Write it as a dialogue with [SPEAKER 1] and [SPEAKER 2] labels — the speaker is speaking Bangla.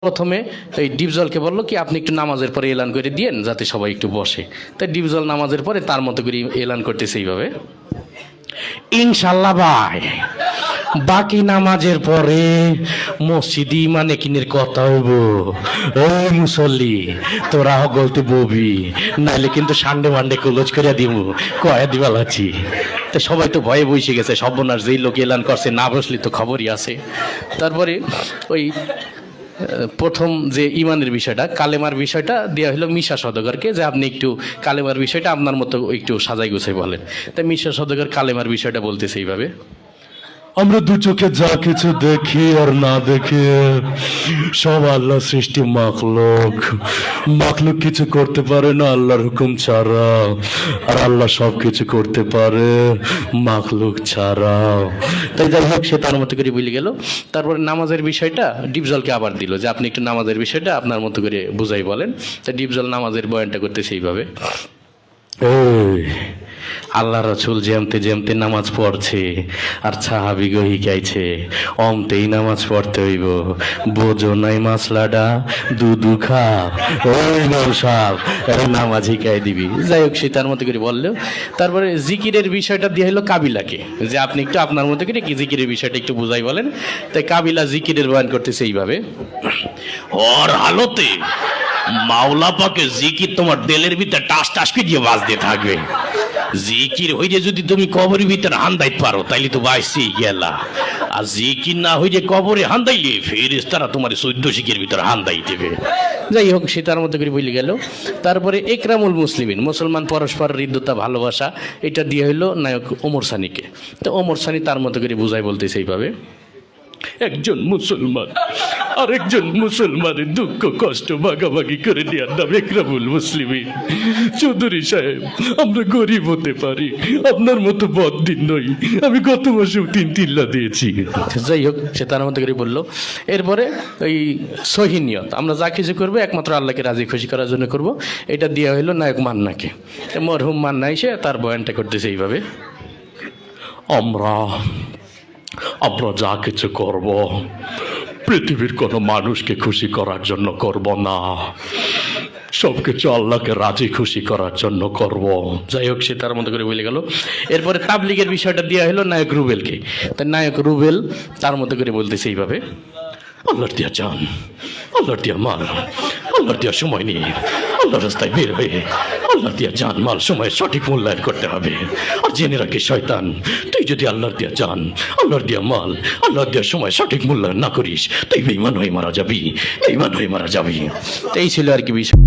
[SPEAKER 1] প্রথমে এই ডিপজলকে বললো কি আপনি একটু নামাজের পরে এলান করে দিয়েন যাতে সবাই একটু বসে। তাই ডিপজল নামাজের পরে তার মতো করে এলান করতেছে এইভাবে, ইনশাল্লাহ ভাই বাকি নামাজের পরে মসজিদ ইমানে কিনের কথা হইব। ওই মুসল্লি তোরা গলতে ববি, নাইলে কিন্তু সানডে মানডে ক্লোজ করে দিব, কয়া দিবা লাচ্ছি। তো সবাই তো ভয়ে বসে গেছে, সর্বনাশ যেই লোক এলান করছে না বসলে তো খবরই আছে। তারপরে ওই প্রথম যে ইমানের বিষয়টা, কালেমার বিষয়টা দেওয়া হলো মিশা সওদাগরকে, যে আপনি একটু কালেমার বিষয়টা আপনার মতো একটু সাজাই গুছাই বলেন। তাই মিশা সওদাগর কালেমার বিষয়টা বলতেছে এইভাবে,
[SPEAKER 2] আমরা দু চোখে যা কিছু দেখি আর না দেখি সব আল্লাহ সৃষ্টি মাখলুক। মাখলুক কিছু করতে পারে না আল্লাহর হুকুম ছাড়া, আর আল্লাহ সব কিছু করতে পারে মাখলুক ছাড়া।
[SPEAKER 1] তাই যাই হোক সে তার মতো করে বলে গেল। তারপরে নামাজের বিষয়টা ডিপজলকে আবার দিল যে আপনি একটু নামাজের বিষয়টা আপনার মতো করে বুঝাই বলেন। তাই ডিপজল নামাজের বয়ানটা করতেছে এইভাবে,
[SPEAKER 2] এই
[SPEAKER 1] আল্লাহ রসুল যেমতে যেমতে নামাজ পড়ছে আর সাহাবিগো হিকাইছে অমতেই নামাজ পড়তে হইব, বোঝো নাই মাসলাডা দুধু খা ওই নৌসাব নামাজ হিকাই দিবি। যাই হোক সে তার মতো করে বললো। তারপরে জিকিরের বিষয়টা দিয়ে হলো কাবিলাকে, যে আপনি একটু আপনার মতো করে কি জিকিরের বিষয়টা একটু বুঝাই বলেন। তাই কাবিলা জিকিরের বয়ান করতেছে এইভাবে, ওর হালতে মাওলা পাকে জিকির তোমার দিলের ভিতরে টাস টাস করে দিয়ে বাজতে থাকবে। জিকির হইলে যদি তুমি কবরের ভিতরে হান্দাইতে পারো তাইলে তো বাইসি গেলা, আর জিকির না হইলে কবরে হান্দাইলে ফেরেশতারা তোমার 14 শিখের ভিতরে হান্দাই দেবে। যাই হোক সে তার মতো করে বলে গেল। তারপরে একরামুল মুসলিমিন, মুসলমান পরস্পর হৃদ্যতা ভালোবাসা, এটা দিয়ে হইলো নায়ক ওমর সানিকে। তো ওমর সানি তার মতো করে বুঝাই বলতেছে এইভাবে, একজন মুসলমান আরেকজন মুসলমানের দুঃখ কষ্ট ভাগাভাগি করে নেওয়ার নাম একরামুল মুসলিমিন। চৌধুরী সাহেব আমরা গরিব হতে পারি, আপনার মতো বদদিন নই, আমি গত মাসেও 3 দিয়েছি। যাই হোক সে তার মতো করে বললো। এরপরে ওই সহিনিয়ত, আমরা যা কিছু করবো একমাত্র আল্লাহকে রাজি খুশি করার জন্য করব, এটা দেওয়া হইলো নায়ক মান্নাকে। মরহুম মান্না এসে তার বয়ানটা করতেছে এইভাবে,
[SPEAKER 2] আমরা যা কিছু করব পৃথিবীর কোনো মানুষকে খুশি করার জন্য করব না, সবকিছু আল্লাহকে রাজি খুশি করার জন্য করব।
[SPEAKER 1] যাই হোক সে তার মতো করে বলে গেল। এরপরে তাবলিগের বিষয়টা দেওয়া হলো নায়ক রুবেলকে। তাই নায়ক রুবেল তার মতো করে বলতেছে এইভাবে,
[SPEAKER 2] আল্লাহর দিয়া জান, আল্লাহর দিয়া মাল, আল্লাহর দিয়া সময় নিয়ে আল্লাহর রাস্তায় বের হয়ে আল্লাহর দিয়া জান মাল সময় সঠিক মূল্যায়ন করতে হবে। আর জেনে রাখি শয়তান, তুই যদি আল্লাহর দিয়া জান, আল্লাহর দিয়া মাল, আল্লাহর দিয়া সময় সঠিক মূল্যায়ন না করিস তুই বেঈমান হয়ে মারা যাবি, বেঈমান হয়ে মারা যাবি।
[SPEAKER 1] এই ছিল আর কি বিষয়।